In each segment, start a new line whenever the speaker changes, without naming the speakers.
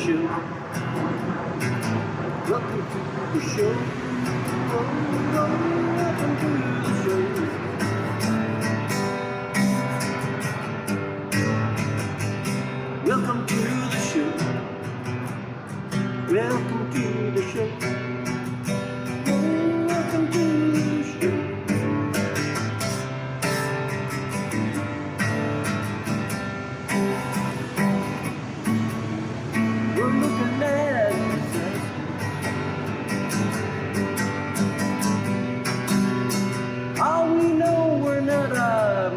show. Welcome to the show. Welcome to the show. Welcome to the show. Welcome to the show. Welcome to the show. We're looking at disaster. All we know, we're not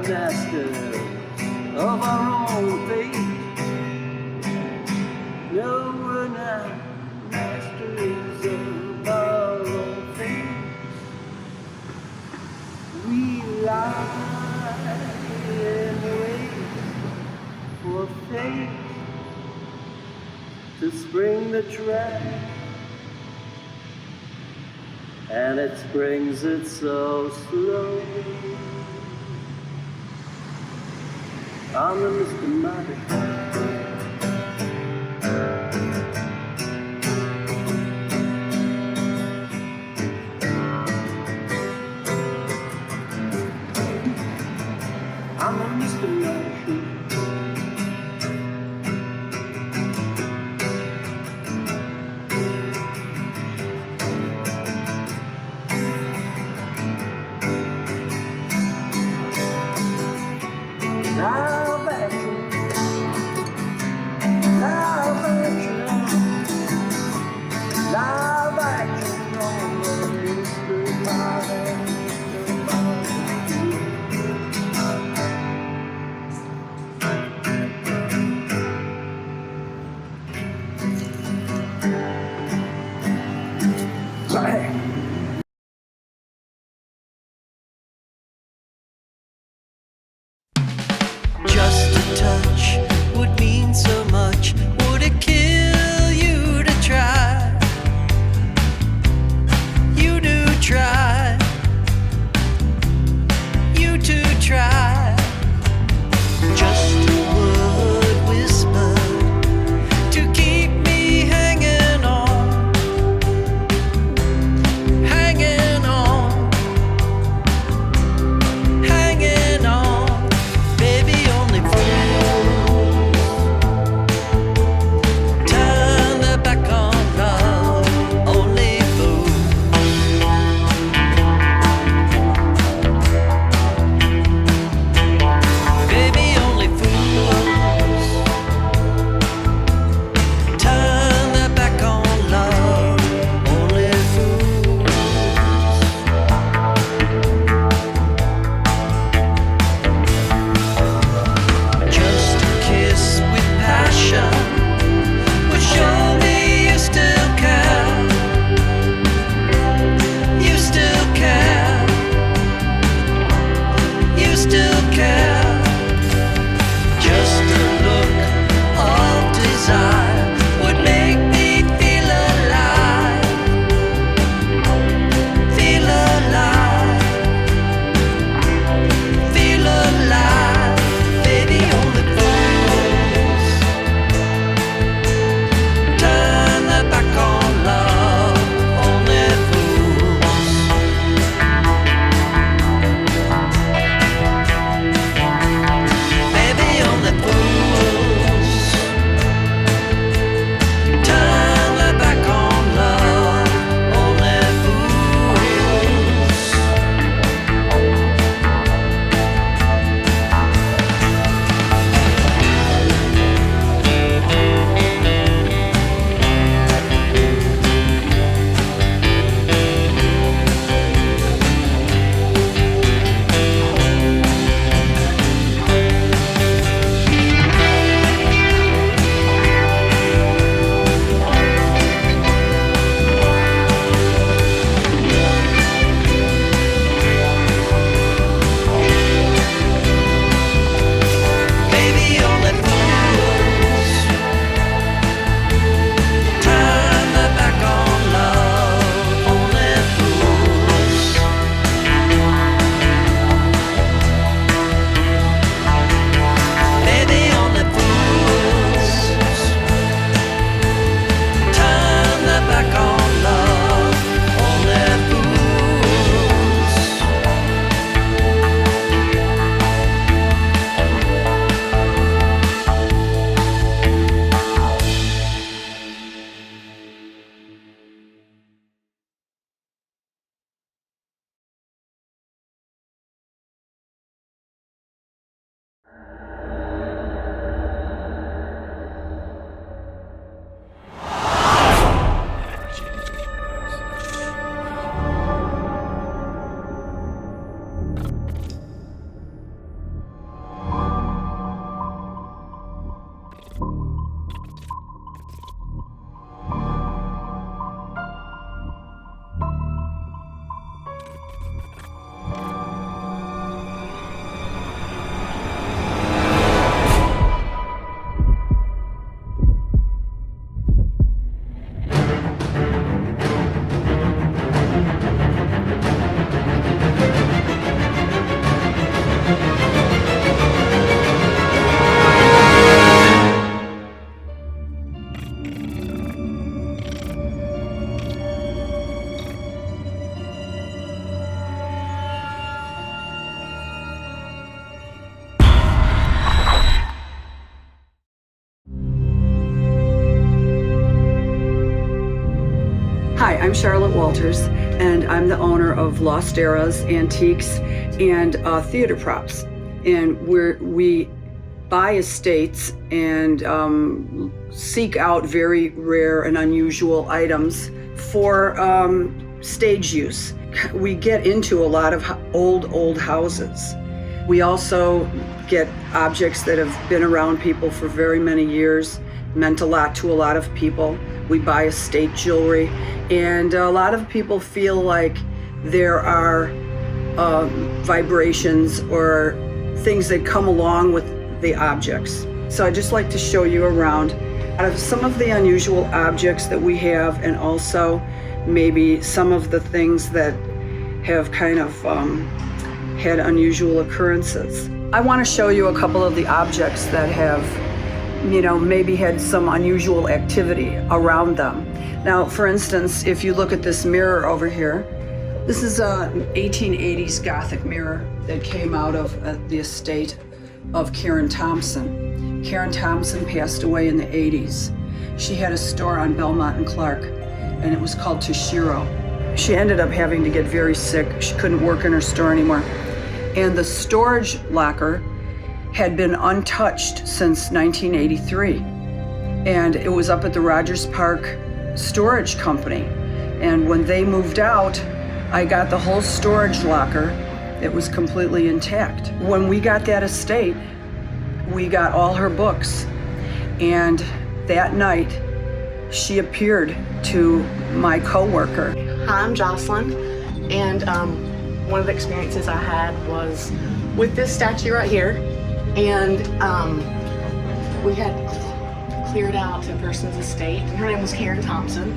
masters of our own fate. No, we're not masters of our own fate. We lie and wait for fate to spring the trap, and it springs it so slow. I'm the Mr. Marty. I'm a Mr. Marty. Live action, live action, live action on the Mr. Marty, Mr. Marty.
Just a touch would mean so much. Would it kill you to try? You do try. You do try. Just a word whispered to keep me hanging on. Hanging on. Hanging on. Baby, only fools turn their back on love. Only fools. Baby, only fools turn their back on love. Only fools. Just a kiss with passion would show me you still care. You still care. You still care. Just a look of desire would make me feel alive. Feel alive. Feel alive. Baby, only fools turn their back on love. Only fools.
I'm Charlotte Walters, and I'm the owner of Lost Eras, Antiques, and Theater Props. And we buy estates and seek out very rare and unusual items for stage use. We get into a lot of old houses. We also get objects that have been around people for very many years, meant a lot to a lot of people. We buy estate jewelry, and a lot of people feel like there are vibrations or things that come along with the objects. So I'd just like to show you around out of some of the unusual objects that we have, and also maybe some of the things that have kind of had unusual occurrences. I want to show you a couple of the objects that have, maybe had some unusual activity around them. Now, for instance, if you look at this mirror over here, this is an 1880s Gothic mirror that came out of the estate of Karen Thompson. Karen Thompson passed away in the 80s. She had a store on Belmont and Clark, and it was called Toshiro. She ended up having to get very sick. She couldn't work in her store anymore. And the storage locker had been untouched since 1983. And it was up at the Rogers Park Storage Company. And when they moved out, I got the whole storage locker. It was completely intact. When we got that estate, we got all her books. And that night, she appeared to my coworker.
Hi, I'm Jocelyn, and one of the experiences I had was with this statue right here, and we had cleared out a person's estate, and her name was Karen Thompson,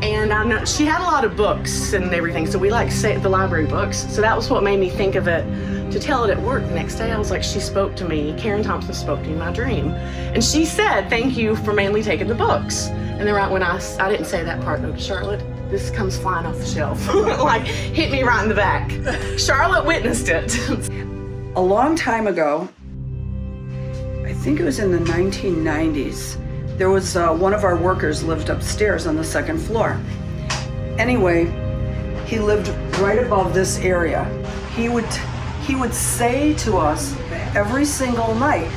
and I know she had a lot of books and everything, so we saved the library books, so that was what made me think of it to tell it at work the next day. I was like, she spoke to me, Karen Thompson spoke to me in my dream, and she said, thank you for mainly taking the books. And then right when I didn't say that part though to Charlotte, this comes flying off the shelf, like hit me right in the back. Charlotte witnessed it.
A long time ago, I think it was in the 1990s, there was one of our workers lived upstairs on the second floor. Anyway, he lived right above this area. He would say to us every single night,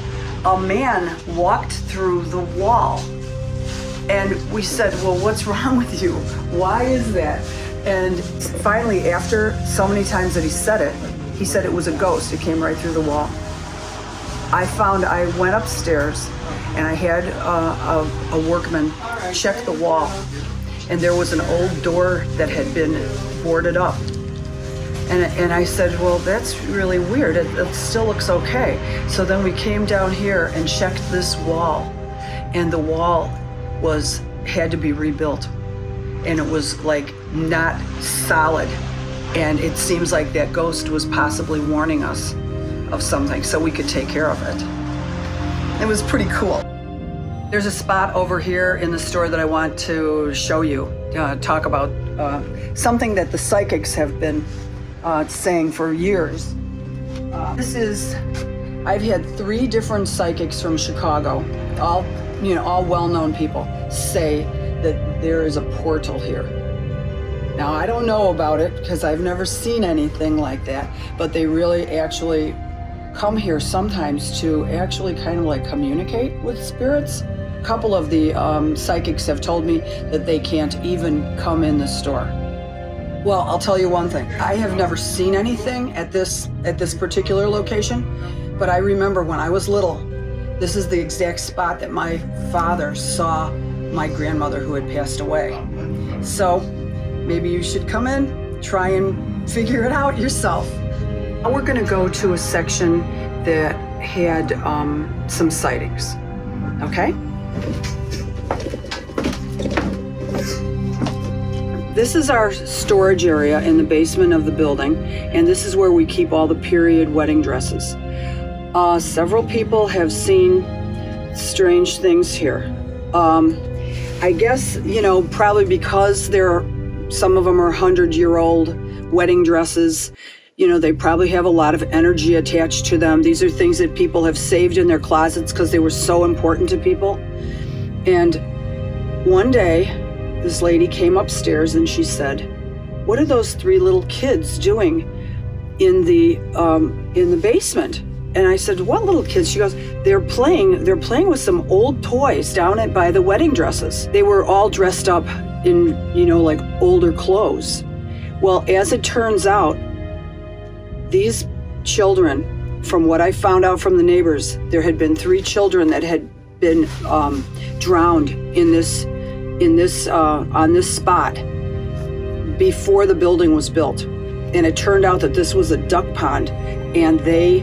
a man walked through the wall. And we said, well, what's wrong with you? Why is that? And finally, after so many times that he said it was a ghost. It came right through the wall. I went upstairs and I had a workman check the wall. And there was an old door that had been boarded up. And I said, well, that's really weird. It still looks okay. So then we came down here and checked this wall, and the wall had to be rebuilt, and it was like not solid, and it seems like that ghost was possibly warning us of something so we could take care of it. It was pretty cool. There's a spot over here in the store that I want to show you, talk about something that the psychics have been saying for years. I've had 3 different psychics from Chicago, all well-known people, say that there is a portal here. Now, I don't know about it because I've never seen anything like that, but they really actually come here sometimes to actually kind of like communicate with spirits. A couple of the psychics have told me that they can't even come in the store. Well, I'll tell you one thing. I have never seen anything at this particular location, but I remember when I was little, this is the exact spot that my father saw my grandmother who had passed away. So maybe you should come in, try and figure it out yourself. We're gonna go to a section that had some sightings, okay? This is our storage area in the basement of the building, and this is where we keep all the period wedding dresses. Several people have seen strange things here. I guess, probably because some of them are 100-year-old wedding dresses. They probably have a lot of energy attached to them. These are things that people have saved in their closets because they were so important to people. And one day, this lady came upstairs and she said, "What are those three little kids doing in the basement?" And I said, "What little kids?" She goes, They're playing with some old toys down by the wedding dresses. They were all dressed up in, like older clothes." Well, as it turns out, these children, from what I found out from the neighbors, there had been 3 children that had been drowned on this spot before the building was built. And it turned out that this was a duck pond, and they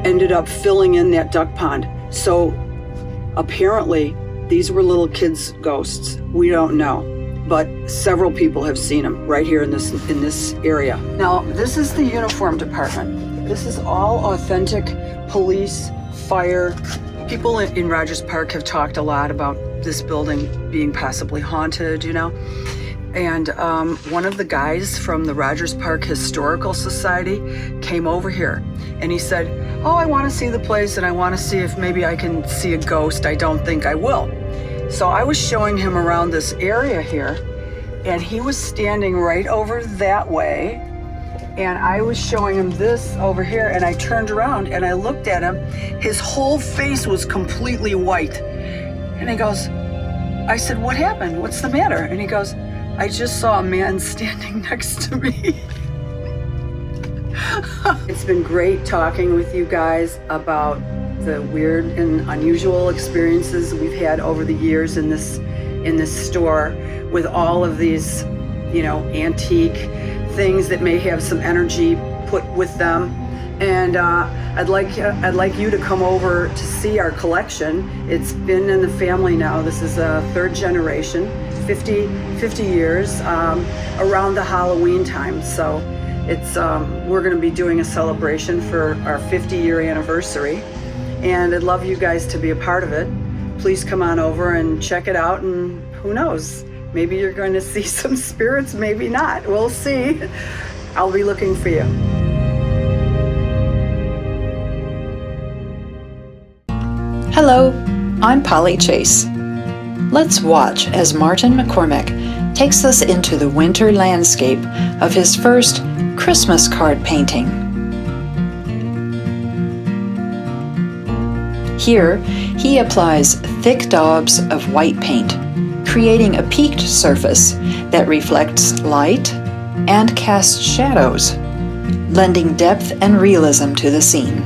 ended up filling in that duck pond. So apparently these were little kids' ghosts. We don't know, but several people have seen them right here in this area. Now, this is the uniform department. This is all authentic police, fire. People in Rogers Park have talked a lot about this building being possibly haunted, And one of the guys from the Rogers Park Historical Society came over here and he said, "Oh, I want to see the place and I want to see if maybe I can see a ghost. I don't think I will." So I was showing him around this area here, and he was standing right over that way, and I was showing him this over here, and I turned around and I looked at him. His whole face was completely white. And he goes, I said, "What happened? What's the matter?" And he goes, "I just saw a man standing next to me." It's been great talking with you guys about the weird and unusual experiences we've had over the years in this store with all of these, antique things that may have some energy put with them. And I'd like you to come over to see our collection. It's been in the family now. This is a 3rd generation, 50 years, around the Halloween time. So it's we're going to be doing a celebration for our 50-year anniversary, and I'd love you guys to be a part of it. Please come on over and check it out, and who knows, maybe you're going to see some spirits, maybe not. We'll see. I'll be looking for you.
Hello, I'm Polly Chase. Let's watch as Martin McCormick takes us into the winter landscape of his first Christmas card painting. Here, he applies thick daubs of white paint, creating a peaked surface that reflects light and casts shadows, lending depth and realism to the scene.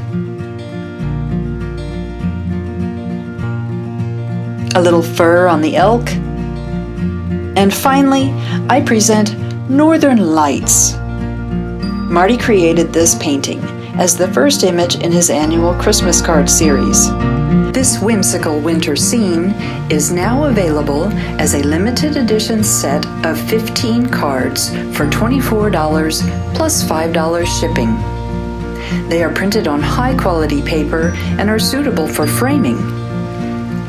A little fur on the elk. And finally, I present Northern Lights. Marty created this painting as the first image in his annual Christmas card series. This whimsical winter scene is now available as a limited edition set of 15 cards for $24 plus $5 shipping. They are printed on high-quality paper and are suitable for framing.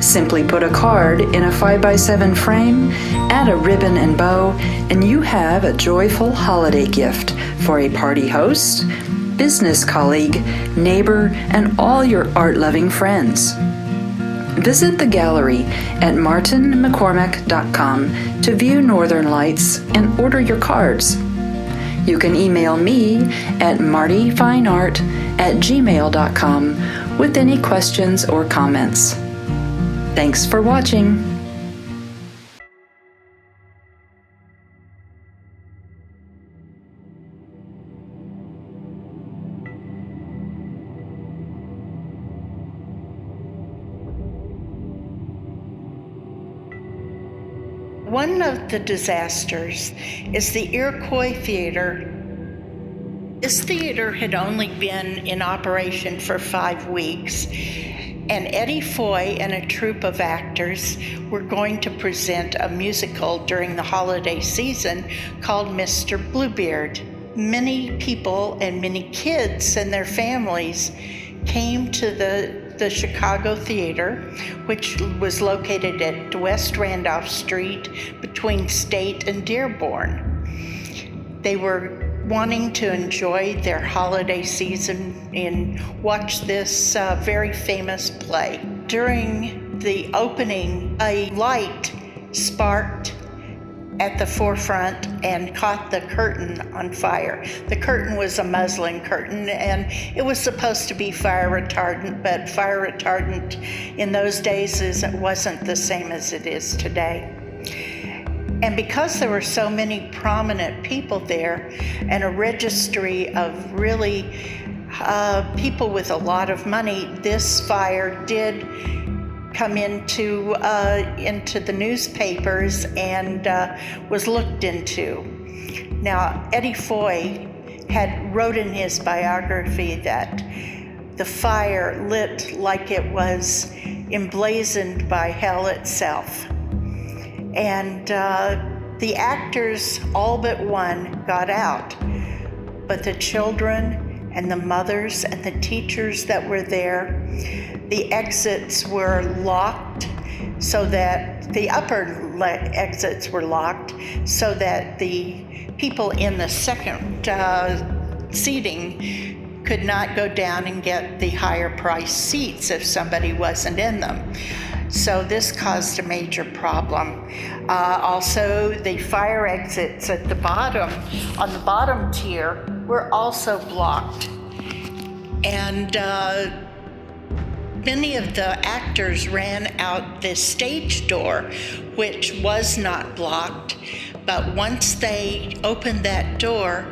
Simply put a card in a 5x7 frame, add a ribbon and bow, and you have a joyful holiday gift for a party host, business colleague, neighbor, and all your art-loving friends. Visit the gallery at martinmccormick.com to view Northern Lights and order your cards. You can email me at martyfineart@gmail.com with any questions or comments. Thanks for watching.
One of the disasters is the Iroquois Theater. This theater had only been in operation for 5 weeks, and Eddie Foy and a troupe of actors were going to present a musical during the holiday season called Mr. Bluebeard. Many people and many kids and their families came to the Chicago Theater, which was located at West Randolph Street between State and Dearborn. They were wanting to enjoy their holiday season and watch this very famous play. During the opening, a light sparked at the forefront and caught the curtain on fire. The curtain was a muslin curtain, and it was supposed to be fire retardant, but fire retardant in those days wasn't the same as it is today. And because there were so many prominent people there and a registry of really people with a lot of money, this fire did come into the newspapers and was looked into. Now, Eddie Foy had wrote in his biography that the fire lit like it was emblazoned by hell itself. And the actors, all but one, got out. But the children and the mothers and the teachers that were there, the exits were locked so that the upper exits were locked so that the people in the second seating could not go down and get the higher priced seats if somebody wasn't in them. So this caused a major problem. Also, the fire exits at the bottom, on the bottom tier, were also blocked. And many of the actors ran out the stage door, which was not blocked. But once they opened that door,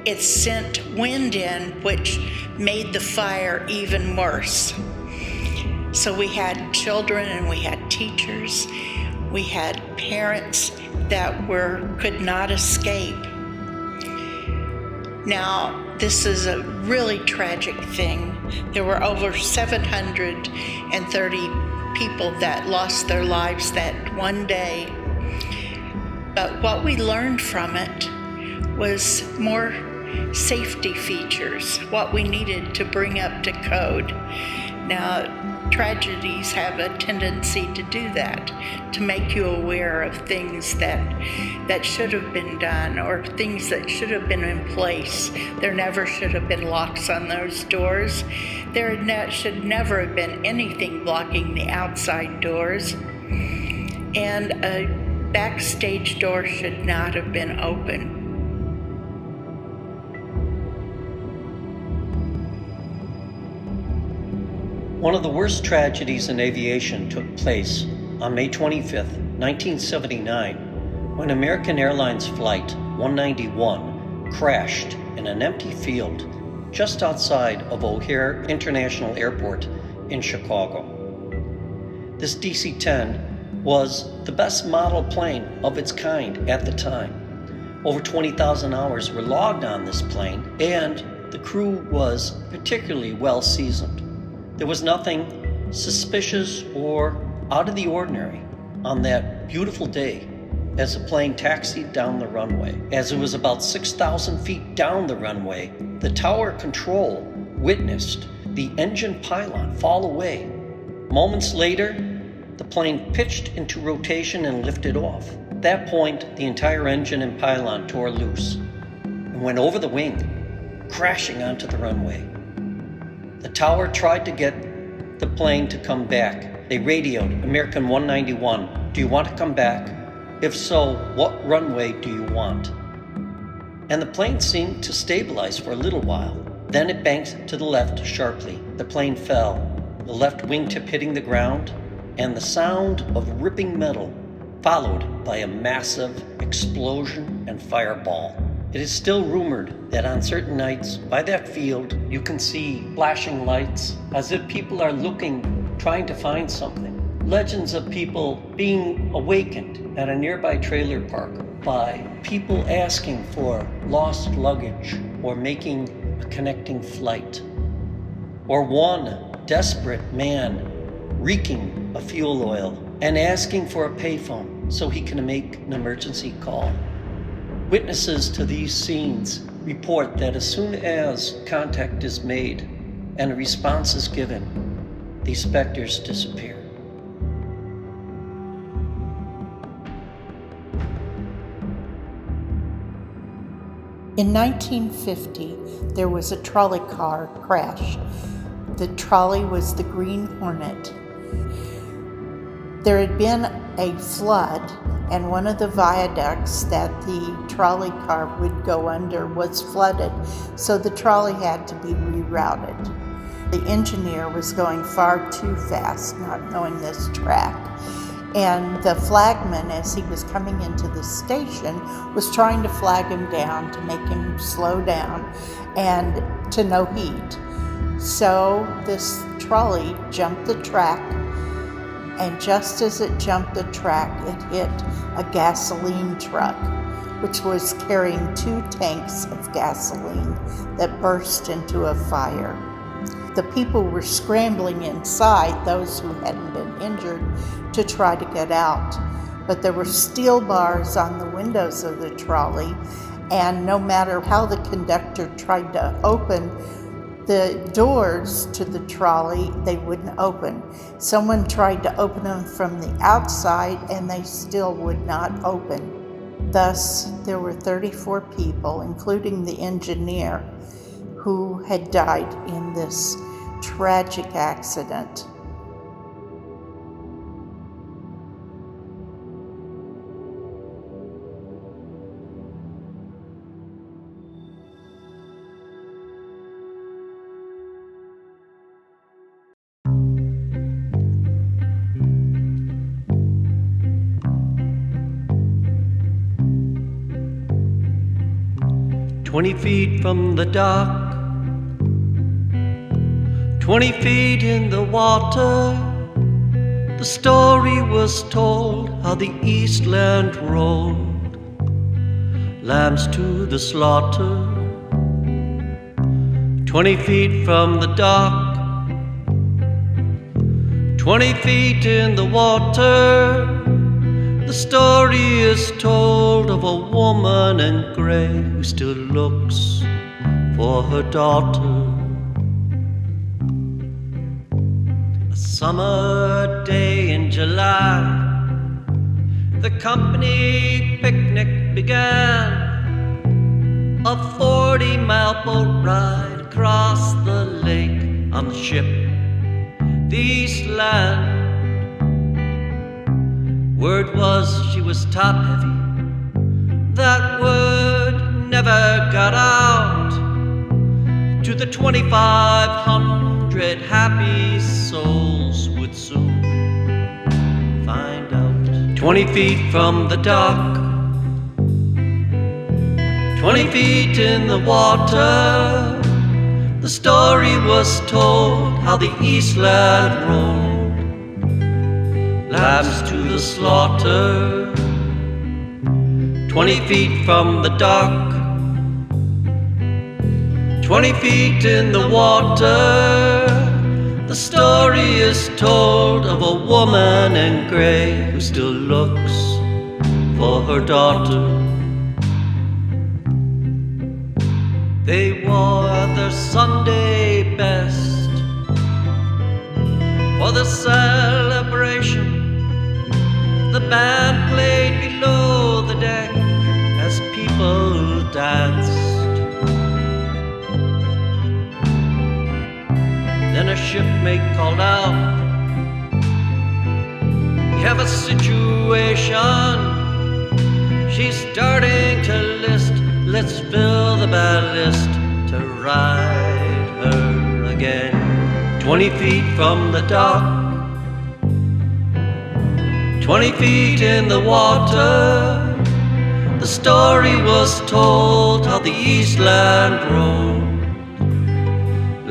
it sent wind in, which made the fire even worse. So we had children and we had teachers, we had parents that could not escape. Now, this is a really tragic thing. There were over 730 people that lost their lives that one day. But what we learned from it was more safety features, what we needed to bring up to code. Now, tragedies have a tendency to do that, to make you aware of things that should have been done or things that should have been in place. There never should have been locks on those doors. There should never have been anything blocking the outside doors. And a backstage door should not have been open.
One of the worst tragedies in aviation took place on May 25th, 1979, when American Airlines Flight 191 crashed in an empty field just outside of O'Hare International Airport in Chicago. This DC-10 was the best model plane of its kind at the time. Over 20,000 hours were logged on this plane, and the crew was particularly well seasoned. There was nothing suspicious or out of the ordinary on that beautiful day as the plane taxied down the runway. As it was about 6,000 feet down the runway, the tower control witnessed the engine pylon fall away. Moments later, the plane pitched into rotation and lifted off. At that point, the entire engine and pylon tore loose and went over the wing, crashing onto the runway. The tower tried to get the plane to come back. They radioed American 191, "Do you want to come back? If so, what runway do you want?" And the plane seemed to stabilize for a little while. Then it banked to the left sharply. The plane fell, the left wingtip hitting the ground, and the sound of ripping metal, followed by a massive explosion and fireball. It is still rumored that on certain nights by that field you can see flashing lights as if people are looking, trying to find something. Legends of people being awakened at a nearby trailer park by people asking for lost luggage or making a connecting flight. Or one desperate man reeking of fuel oil and asking for a payphone so he can make an emergency call. Witnesses to these scenes report that as soon as contact is made and a response is given, these specters disappear.
In 1950, there was a trolley car crash. The trolley was the Green Hornet. There had been a flood, and one of the viaducts that the trolley car would go under was flooded, so the trolley had to be rerouted. The engineer was going far too fast, not knowing this track. And the flagman, as he was coming into the station, was trying to flag him down to make him slow down and to no heed. So this trolley jumped the track, and just as it jumped the track, it hit a gasoline truck, which was carrying 2 tanks of gasoline that burst into a fire. The people were scrambling inside, those who hadn't been injured, to try to get out. But there were steel bars on the windows of the trolley, and no matter how the conductor tried to open the doors to the trolley, they wouldn't open. Someone tried to open them from the outside, and they still would not open. Thus, there were 34 people, including the engineer, who had died in this tragic accident.
"20 feet from the dock, 20 feet in the water, the story was told how the Eastland rolled lambs to the slaughter. 20 feet from the dock, 20 feet in the water, the story is told of a woman in gray who still looks for her daughter. A summer day in July, the company picnic began. A 40-mile boat ride across the lake on the ship, the Eastland. Word was she was top heavy. That word never got out to the 2,500 happy souls would soon find out. 20 feet from the dock, 20 feet in the water, the story was told how the Eastland rolled lambs to the slaughter. 20 feet from the dock, 20 feet in the water, the story is told of a woman in gray who still looks for her daughter. They wore their Sunday best for the celebration. The band played below the deck as people danced. Then a shipmate called out, "We have a situation. She's starting to list. Let's fill the ballast to ride her again." 20 feet from the dock, 20 feet in the water, the story was told how the Eastland rolled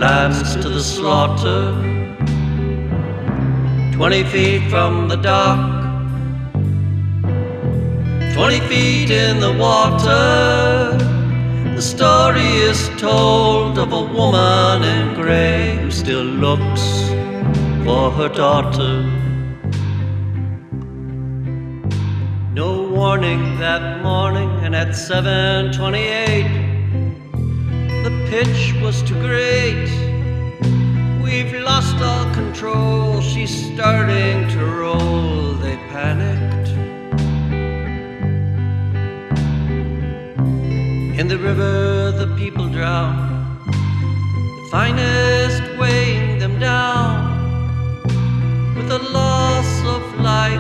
lambs to the slaughter. 20 feet from the dock, 20 feet in the water, the story is told of a woman in gray who still looks for her daughter. No warning that morning, and at 7:28, the pitch was too great. We've lost all control, she's starting to roll, they panicked. In the river the people drown, the finest weighing them down, with the loss of life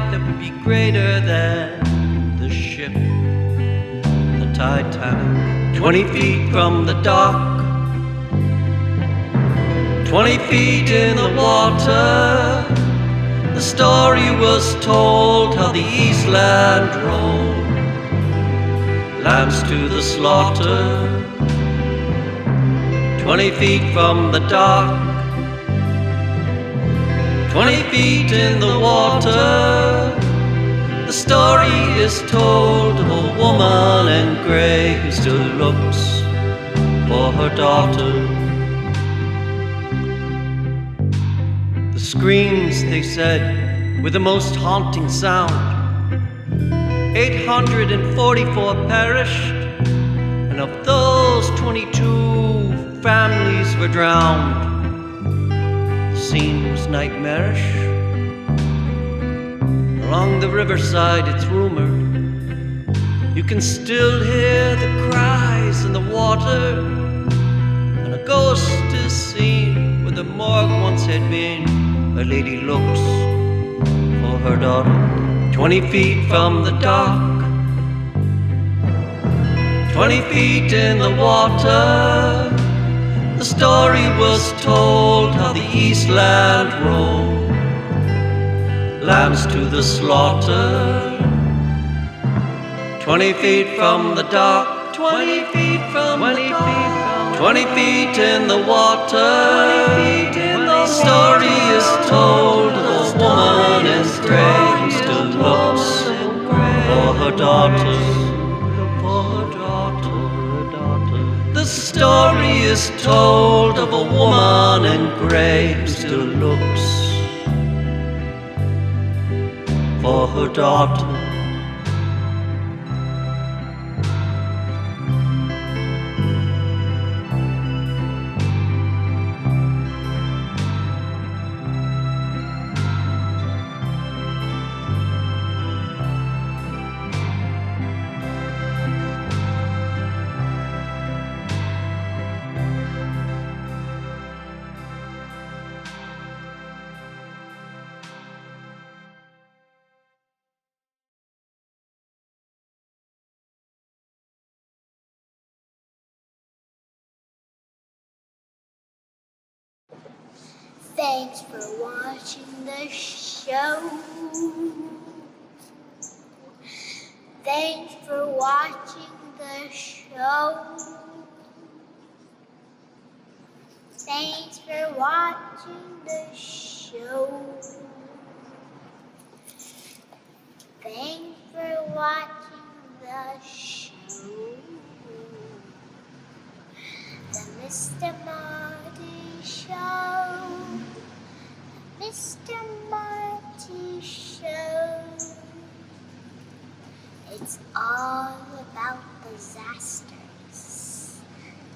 be greater than the ship, the Titanic. 20 feet from the dock, 20 feet in the water. The story was told how the East Land rolled lambs to the slaughter. 20 feet from the dock, 20 feet in the water. The story is told of a woman in gray who still looks for her daughter. The screams, they said, were the most haunting sound. 844 perished, and of those 22 families were drowned. The scene was nightmarish. Along the riverside, it's rumored, you can still hear the cries in the water, and a ghost is seen where the morgue once had been. A lady looks for her daughter. 20 feet from the dock, 20 feet in the water. The story was told how the East Land rolled lambs to the slaughter. 20 feet from the dock, 20 feet from the dock, 20 feet in the water. The story is told of a woman in gray who still looks for her daughter. The story is told of a woman in gray who still looks for her daughter.
Thanks for watching the show. Thanks for watching the show. Thanks for watching the show. Thanks for watching the show. The Mr. Marty Show. Mr. Marty Show. It's all about disasters.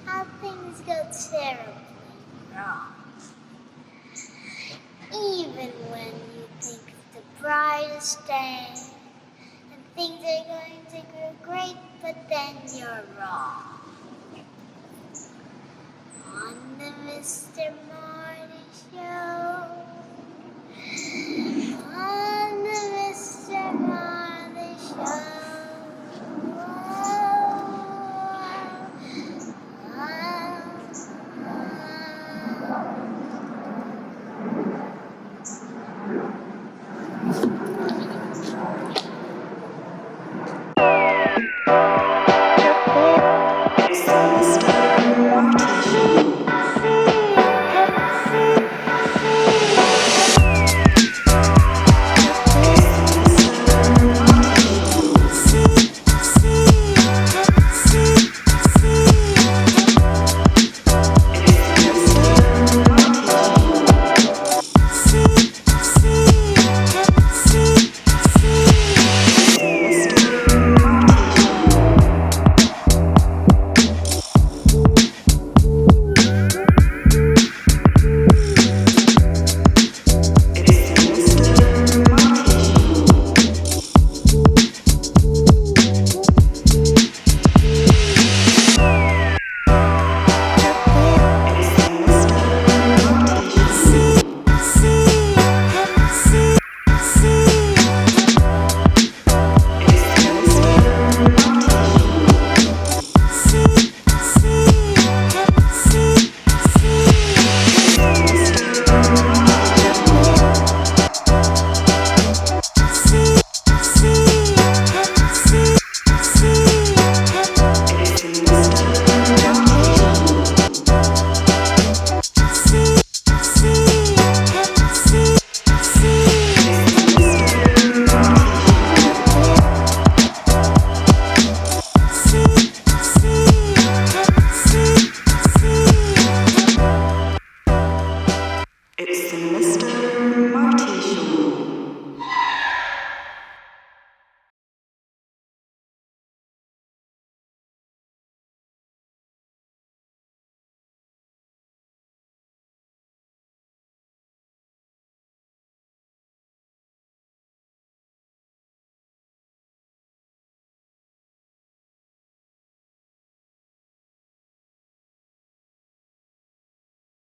How things go terribly wrong. Even when you think the brightest day and things are going to go great, but then you're wrong. On the Mr. Marty Show. On the Mr. Marty Show.
It's Mr. Marty.